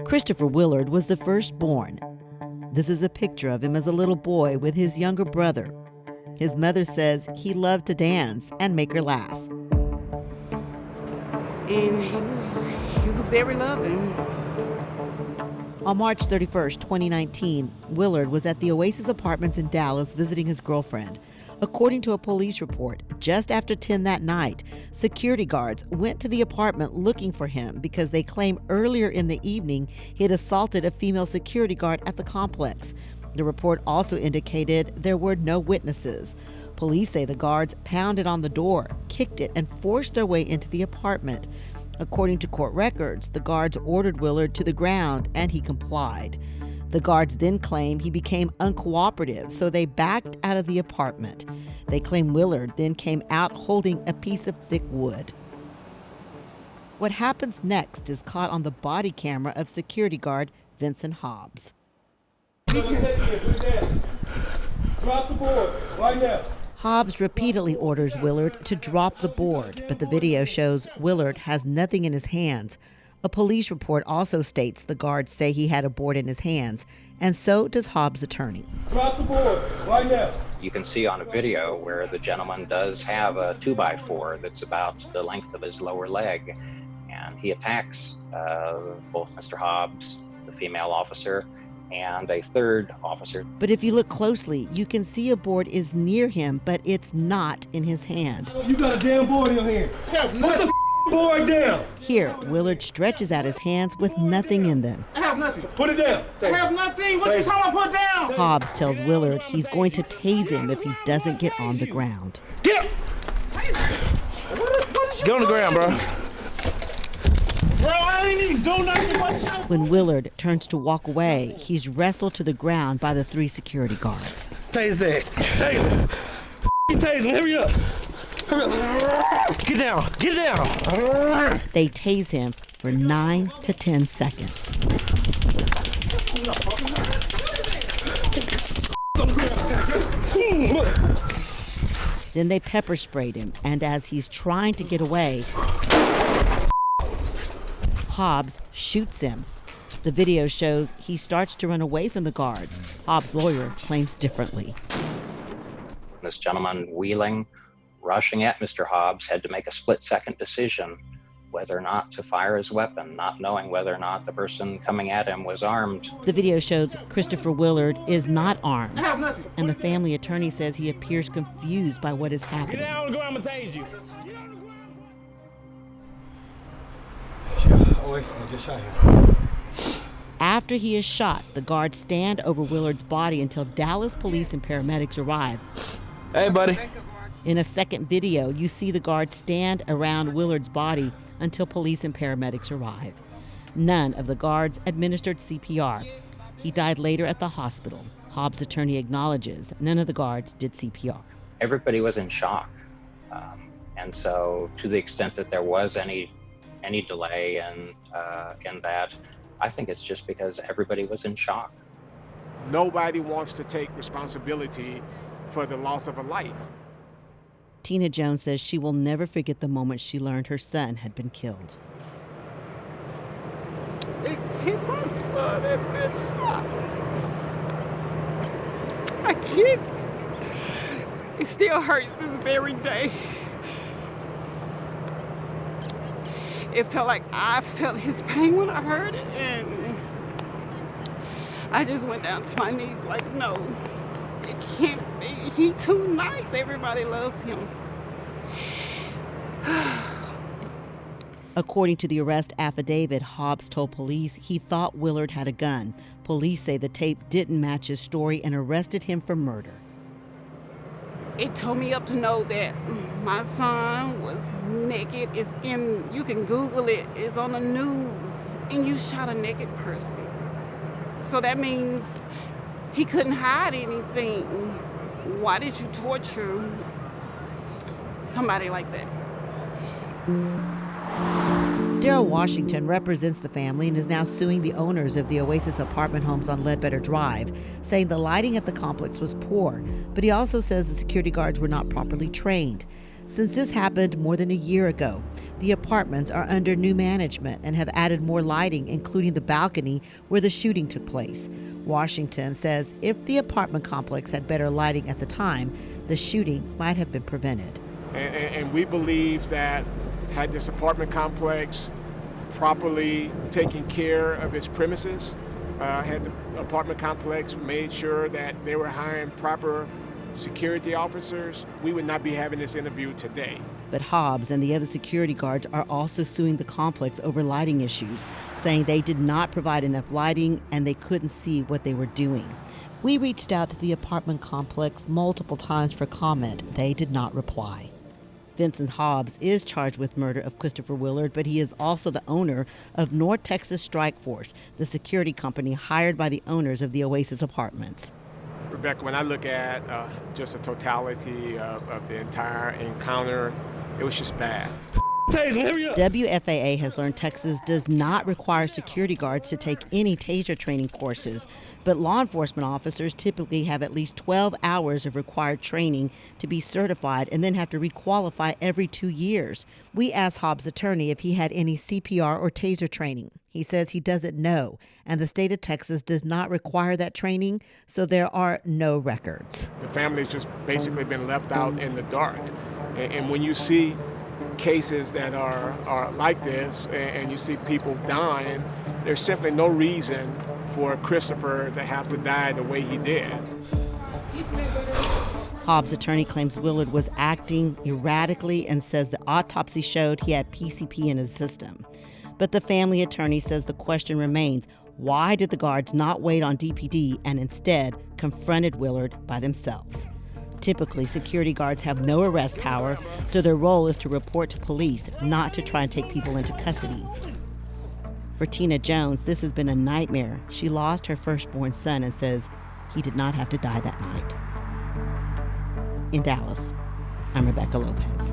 Christopher Willard was the firstborn. This is a picture of him as a little boy with his younger brother. His mother says he loved to dance and make her laugh. And he was very loving. On March 31st, 2019, Willard was at the Oasis Apartments in Dallas visiting his girlfriend. According to a police report, just after 10 that night, security guards went to the apartment looking for him because they claim earlier in the evening he had assaulted a female security guard at the complex. The report also indicated there were no witnesses. Police say the guards pounded on the door, kicked it, and forced their way into the apartment. According to court records, the guards ordered Willard to the ground and he complied. The guards then claim he became uncooperative, so they backed out of the apartment. They claim Willard then came out holding a piece of thick wood. What happens next is caught on the body camera of security guard Vincent Hobbs. Drop the board right now. Hobbs repeatedly orders Willard to drop the board, but the video shows Willard has nothing in his hands. A police report also states the guards say he had a board in his hands, and so does Hobbs' attorney. Drop the board right now. You can see on a video where the gentleman does have a 2x4 that's about the length of his lower leg, and he attacks both Mr. Hobbs, the female officer, and a third officer. But if you look closely, you can see a board is near him, but it's not in his hand. You got a damn board in your hand. Put the board down. Here, Willard stretches out his hands with nothing in them. I have nothing. Put it down. I have nothing. What you talking about? Put down. Hobbs tells Willard he's going to tase him if he doesn't get on the ground. Get up. Get on the ground, bro. Bro, I ain't even doing nothing. When Willard turns to walk away, he's wrestled to the ground by the three security guards. Tase ass. Tase him. Tase him. Hurry up. Hurry up. Get down. Get down. They tase him for 9 to 10 seconds. Then they pepper sprayed him, and as he's trying to get away, Hobbs shoots him. The video shows he starts to run away from the guards. Hobbs' lawyer claims differently. This gentleman wheeling, rushing at Mr. Hobbs, had to make a split-second decision whether or not to fire his weapon, not knowing whether or not the person coming at him was armed. The video shows Christopher Willard is not armed, and the family attorney says he appears confused by what is happening. Get down on the ground, I'm gonna tase you. I just shot him. After he is shot, the guards stand over Willard's body until Dallas police and paramedics arrive. Hey, buddy. In a second video, you see the guards stand around Willard's body until police and paramedics arrive. None of the guards administered CPR. He died later at the hospital. Hobbs' attorney acknowledges none of the guards did CPR. Everybody was in shock. And so to the extent that there was any delay in that, I think it's just because everybody was in shock. Nobody wants to take responsibility for the loss of a life. Tina Jones says she will never forget the moment she learned her son had been killed. They said my son had been shot. I can't. It still hurts this very day. It felt like I felt his pain when I heard it, and I just went down to my knees like, no, it can't be. He too nice. Everybody loves him. According to the arrest affidavit, Hobbs told police he thought Willard had a gun. Police say the tape didn't match his story and arrested him for murder. It tore me up to know that my son was naked. It's in, you can Google it, it's on the news, and you shot a naked person. So that means he couldn't hide anything. Why did you torture somebody like that? Daryl Washington represents the family and is now suing the owners of the Oasis apartment homes on Ledbetter Drive, saying the lighting at the complex was poor, but he also says the security guards were not properly trained. Since this happened more than a year ago, the apartments are under new management and have added more lighting, including the balcony where the shooting took place. Washington says if the apartment complex had better lighting at the time, the shooting might have been prevented. And we believe that had this apartment complex properly taken care of its premises, had the apartment complex made sure that they were hiring proper security officers, we would not be having this interview today. But Hobbs and the other security guards are also suing the complex over lighting issues, saying they did not provide enough lighting and they couldn't see what they were doing. We reached out to the apartment complex multiple times for comment. They did not reply. Vincent Hobbs is charged with murder of Christopher Willard, but he is also the owner of North Texas Strike Force, the security company hired by the owners of the Oasis apartments. Rebecca, when I look at just the totality of the entire encounter, it was just bad. Tasing, hurry up. WFAA has learned Texas does not require security guards to take any taser training courses, but law enforcement officers typically have at least 12 hours of required training to be certified and then have to requalify every 2 years. We asked Hobbs' attorney if he had any CPR or taser training. He says he doesn't know, and the state of Texas does not require that training, so there are no records. The family's just basically been left out in the dark. And when you see cases that are like this and you see people dying, there's simply no reason for Christopher to have to die the way he did. Hobbs' attorney claims Willard was acting erratically and says the autopsy showed he had PCP in his system. But the family attorney says the question remains, why did the guards not wait on DPD and instead confronted Willard by themselves? Typically, security guards have no arrest power, so their role is to report to police, not to try and take people into custody. For Tina Jones, this has been a nightmare. She lost her firstborn son and says he did not have to die that night. In Dallas, I'm Rebecca Lopez.